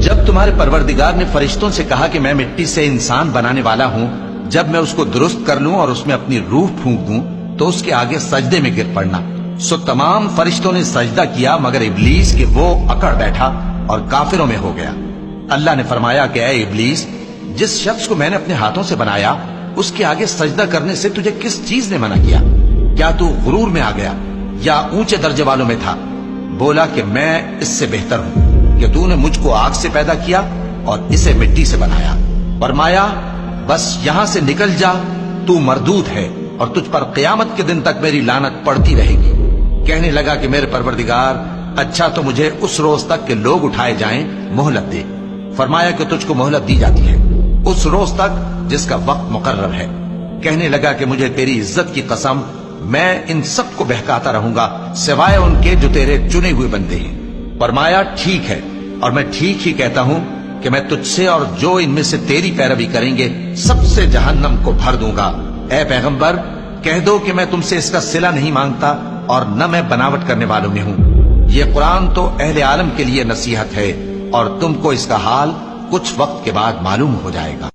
جب تمہارے پروردگار نے فرشتوں سے کہا کہ میں مٹی سے انسان بنانے والا ہوں، جب میں اس کو درست کر لوں اور اس میں اپنی روح پھونک دوں تو اس کے آگے سجدے میں گر پڑنا، سو تمام فرشتوں نے سجدہ کیا مگر ابلیس کہ وہ اکڑ بیٹھا اور کافروں میں ہو گیا۔ اللہ نے فرمایا کہ اے ابلیس، جس شخص کو میں نے اپنے ہاتھوں سے بنایا اس کے آگے سجدہ کرنے سے تجھے کس چیز نے منع کیا؟ کیا تو غرور میں آ گیا یا اونچے درجے والوں میں تھا؟ بولا کہ میں اس سے بہتر ہوں کہ تو نے مجھ کو آگ سے پیدا کیا اور اسے مٹی سے بنایا۔ فرمایا بس یہاں سے نکل جا، تو مردود ہے اور تجھ پر قیامت کے دن تک میری لعنت پڑتی رہے گی۔ کہنے لگا کہ میرے پروردگار، اچھا تو مجھے اس روز تک کہ لوگ اٹھائے جائیں مہلت دے۔ فرمایا کہ تجھ کو مہلت دی جاتی ہے اس روز تک جس کا وقت مقرر ہے۔ کہنے لگا کہ مجھے تیری عزت کی قسم، میں ان سب کو بہکاتا رہوں گا سوائے ان کے جو تیرے چنے ہوئے بندے ہیں۔ فرمایا ٹھیک ہے، اور میں ٹھیک ہی کہتا ہوں کہ میں تجھ سے اور جو ان میں سے تیری پیروی کریں گے سب سے جہنم کو بھر دوں گا۔ اے پیغمبر، کہہ دو کہ میں تم سے اس کا صلہ نہیں مانگتا اور نہ میں بناوٹ کرنے والوں میں ہوں۔ یہ قرآن تو اہل عالم کے لیے نصیحت ہے اور تم کو اس کا حال کچھ وقت کے بعد معلوم ہو جائے گا۔